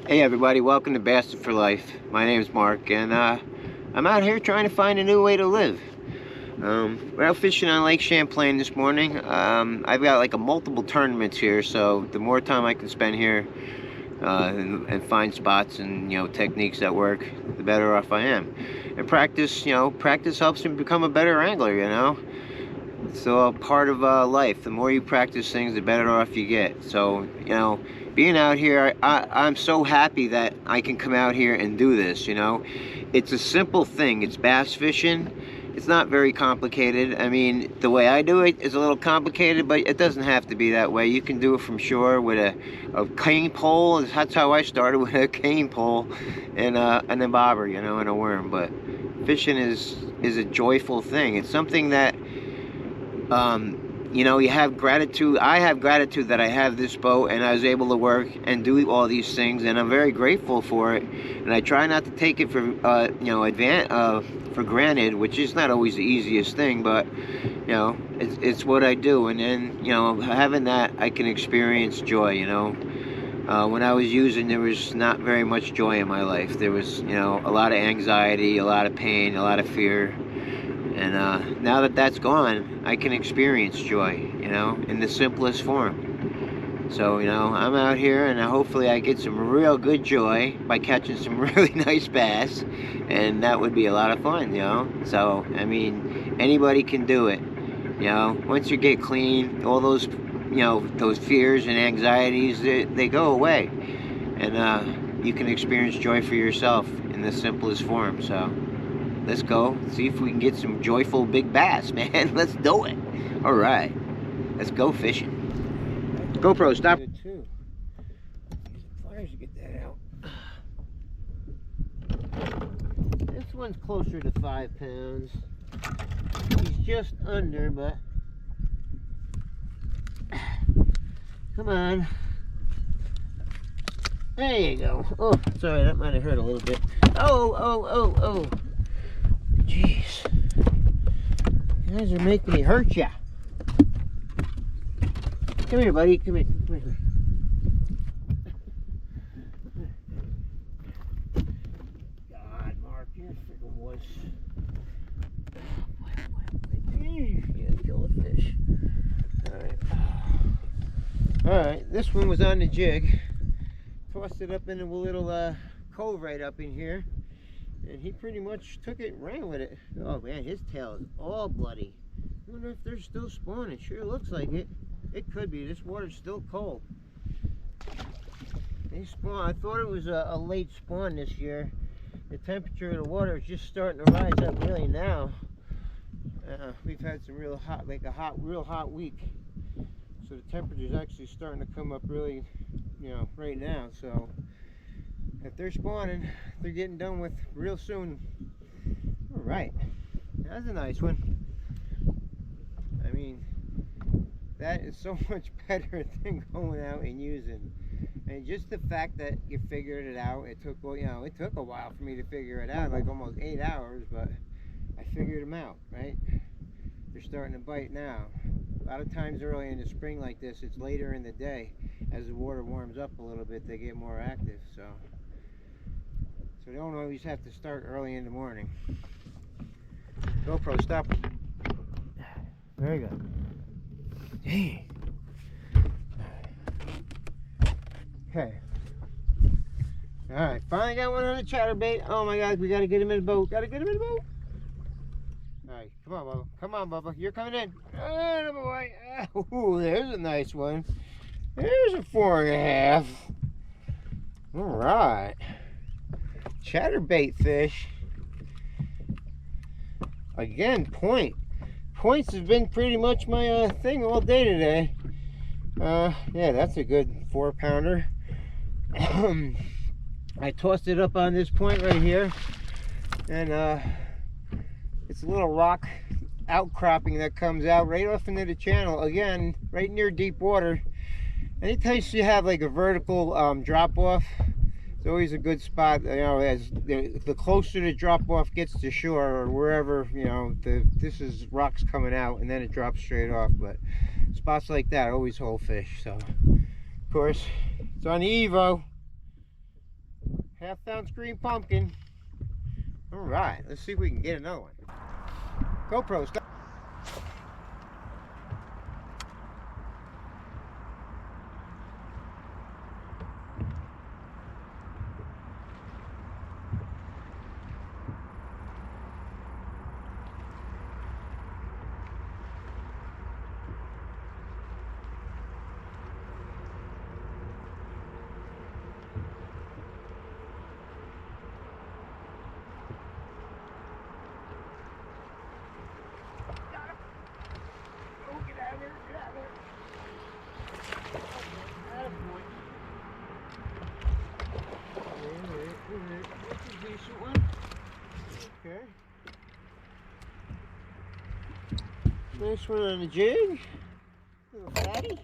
Hey everybody, welcome to Bastard for Life. My name is Mark, and I'm out here trying to find a new way to live. We're out fishing on Lake Champlain this morning. I've got like multiple tournaments here, so the more time I can spend here and find spots and techniques that work, the better off I am. And practice helps me become a better angler. It's a part of life. The more you practice things, the better off you get. So, being out here, I'm so happy that I can come out here and do this, It's a simple thing. It's bass fishing. It's not very complicated. I mean, the way I do it is a little complicated, but it doesn't have to be that way. You can do it from shore with a cane pole. That's how I started, with a cane pole and a bobber, and a worm. But fishing is a joyful thing. It's something that you have gratitude. I have gratitude that I have this boat and I was able to work and do all these things, and I'm very grateful for it. And I try not to take it for for granted, which is not always the easiest thing, but it's what I do. And then having that, I can experience joy. When I was using, there was not very much joy in my life. There was a lot of anxiety, a lot of pain, a lot of fear. And now that that's gone, I can experience joy, in the simplest form. So, I'm out here, and hopefully I get some real good joy by catching some really nice bass, and that would be a lot of fun, So, I mean, anybody can do it, Once you get clean, all those, those fears and anxieties, they go away. And you can experience joy for yourself in the simplest form, so... Let's go see if we can get some joyful big bass, man. Let's do it. All right, let's go fishing. GoPro, stop. Use the pliers to get that out. This one's closer to 5 pounds. He's just under, but come on. There you go. Oh, sorry, that might have hurt a little bit. Oh. Jeez, you guys are making me hurt ya. Come here, buddy. Come here. God, Mark, you're a freaking wuss. Yeah, kill the fish. All right. This one was on the jig. Tossed it up in a little cove right up in here. And he pretty much took it and ran with it. Oh man, his tail is all bloody. I wonder if they're still spawning. Sure looks like it. It could be. This water's still cold. They spawn. I thought it was a late spawn this year. The temperature of the water is just starting to rise up really now. We've had some real hot, real hot week. So the temperature's actually starting to come up really, right now. So if they're spawning, they're getting done with real soon. All right, that's a nice one. I mean, that is so much better than going out and using. And just the fact that you figured it out, it took a while for me to figure it out, like almost 8 hours, but I figured them out, right? They're starting to bite now. A lot of times early in the spring like this, it's later in the day. As the water warms up a little bit, they get more active, so they don't always have to start early in the morning. GoPro, stop. Very good. Dang. Okay. Alright, finally got one on the chatterbait. Oh my God, we gotta get him in the boat. Alright, come on, Bubba. Come on, Bubba. You're coming in. Oh, boy. Ooh, there's a nice one. There's a 4.5. Alright. Chatterbait fish. Again, points have been pretty much my thing all day today. Yeah, that's a good 4-pounder. I tossed it up on this point right here, and it's a little rock outcropping that comes out right off into the channel, again right near deep water. Anytime you have like a vertical drop off, it's always a good spot, as the closer the drop off gets to shore, or wherever, this is rocks coming out and then it drops straight off. But spots like that always hold fish. So of course it's on the Evo. half-ounce green pumpkin. All right, let's see if we can get another one. GoPro, stop. That's a decent one. Okay. Nice one on the jig. Little fatty.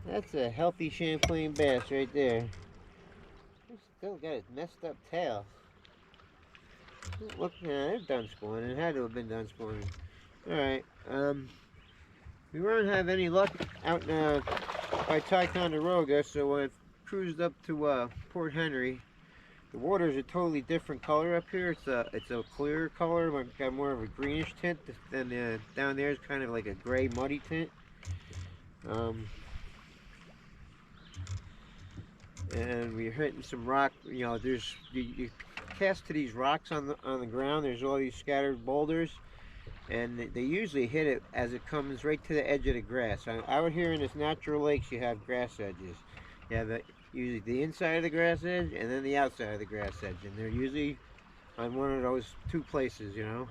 That's a healthy Champlain bass right there. He's still got his messed up tail. Look, yeah, they're done schooling. It had to have been done schooling. Alright, we won't have any luck out by Ticonderoga, so I've cruised up to Port Henry. The waters a totally different color up here. It's a clearer color, got more of a greenish tint. Than down there is kind of like a gray, muddy tint. And we're hitting some rock. You know, there's you cast to these rocks on the ground. There's all these scattered boulders, and they usually hit it as it comes right to the edge of the grass. Out here in this natural lakes, you have grass edges. You have usually the inside of the grass edge and then the outside of the grass edge, and they're usually on one of those two places, you know.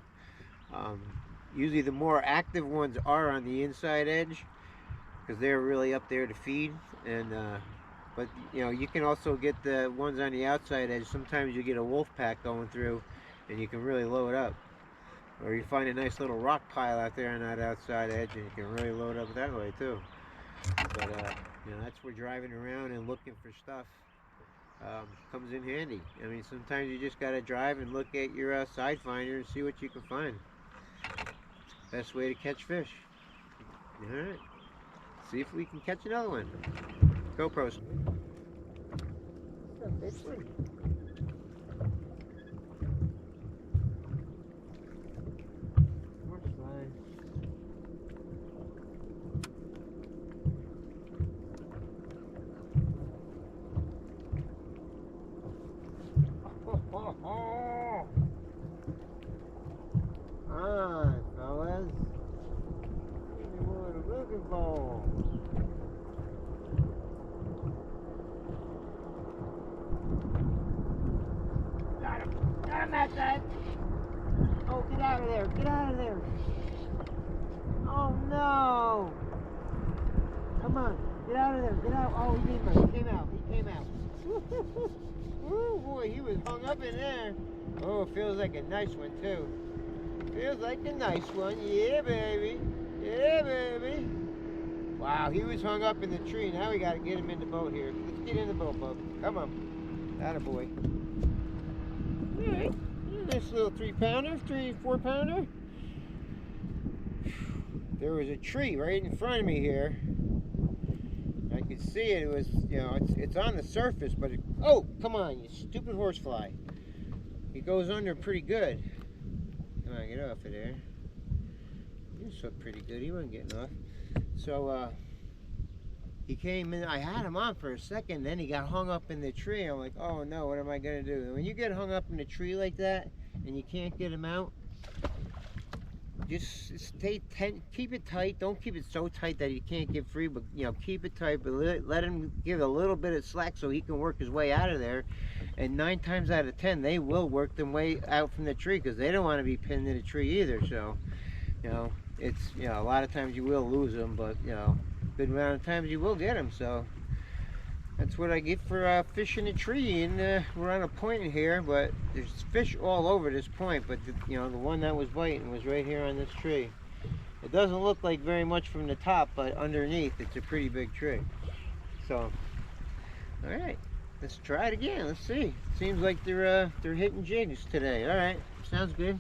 Usually the more active ones are on the inside edge because they're really up there to feed, and but you know, you can also get the ones on the outside edge. Sometimes you get a wolf pack going through and you can really load up, or you find a nice little rock pile out there on that outside edge and you can really load up that way too. But you know, that's where driving around and looking for stuff comes in handy. I mean, sometimes you just gotta drive and look at your side finder and see what you can find. It's the best way to catch fish. All right, see if we can catch another one. GoPros. Alright, fellas. Give me what I'm looking for. Got him. Got him that side. Oh, get out of there. Get out of there. Oh, no. Come on. Get out of there. Get out. Oh, he came out. He came out. He came out. Oh, boy. He was hung up in there. Oh, it feels like a nice one, too. Feels like a nice one. Yeah, baby. Yeah, baby. Wow, he was hung up in the tree. Now we got to get him in the boat here. Let's get in the boat, bub. Come on. Attaboy. All right. Nice little 3-pounder, 4-pounder. There was a tree right in front of me here. I could see it. It was, you know, it's on the surface, but oh, come on, you stupid horsefly. He goes under pretty good. Come on, get off of there. He swept pretty good. He wasn't getting off. So he came in. I had him on for a second. Then he got hung up in the tree. I'm like, oh no, what am I gonna do? And when you get hung up in the tree like that and you can't get him out, just keep it tight. Don't keep it so tight that he can't get free, but you know, keep it tight, but let him give a little bit of slack so he can work his way out of there. And 9 times out of 10 they will work their way out from the tree because they don't want to be pinned to the tree either. So you know, it's, you know, a lot of times you will lose them, but you know, a good amount of times you will get them. So that's what I get for fishing a tree. And we're on a point here, but there's fish all over this point, but you know, the one that was biting was right here on this tree. It doesn't look like very much from the top, but underneath it's a pretty big tree. So all right, let's try it again. Let's see. Seems like they're hitting jigs today. All right, sounds good.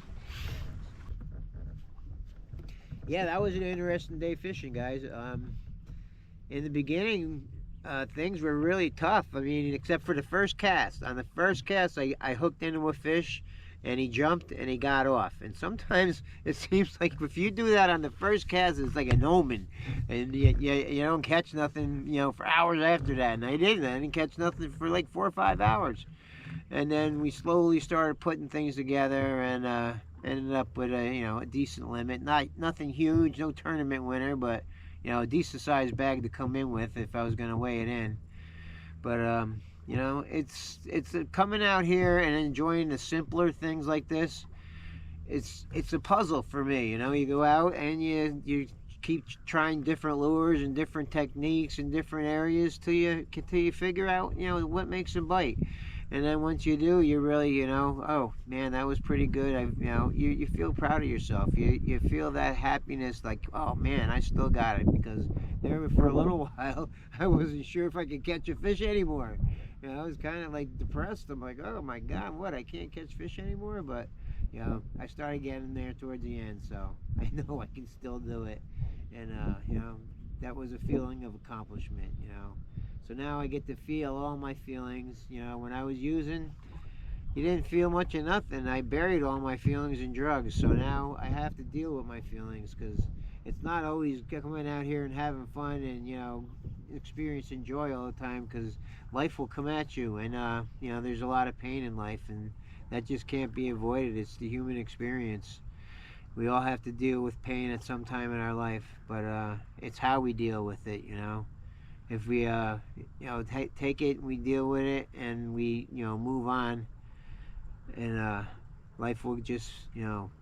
Yeah, that was an interesting day fishing, guys. In the beginning, things were really tough. I mean, except for the first cast. On the first cast, I hooked into a fish, and he jumped and he got off. And sometimes it seems like if you do that on the first cast, it's like an omen, and you don't catch nothing, for hours after that. And I didn't. I didn't catch nothing for like 4 or 5 hours. And then we slowly started putting things together, and ended up with a decent limit. Nothing huge, no tournament winner, but a decent sized bag to come in with if I was going to weigh it in. But it's coming out here and enjoying the simpler things like this. It's a puzzle for me. You go out and you keep trying different lures and different techniques in different areas till you figure out what makes them bite. And then once you do, you really, oh man, that was pretty good. You feel proud of yourself. You feel that happiness, like, oh man, I still got it. Because there for a little while, I wasn't sure if I could catch a fish anymore. I was kind of like depressed. I'm like, oh my God, what? I can't catch fish anymore. But I started getting there towards the end, so I know I can still do it. And that was a feeling of accomplishment. So now I get to feel all my feelings. When I was using, you didn't feel much of nothing. I buried all my feelings in drugs. So now I have to deal with my feelings, because it's not always coming out here and having fun and, experiencing joy all the time, because life will come at you. And, there's a lot of pain in life, and that just can't be avoided. It's the human experience. We all have to deal with pain at some time in our life, but it's how we deal with it. If we take it, we deal with it, and we move on, and life will just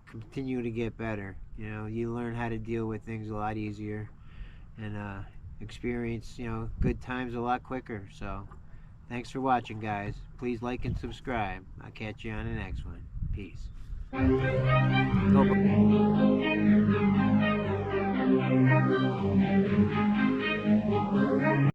continue to get better. You learn how to deal with things a lot easier, and experience good times a lot quicker. So thanks for watching, guys. Please like and subscribe. I'll catch you on the next one. Peace. Go.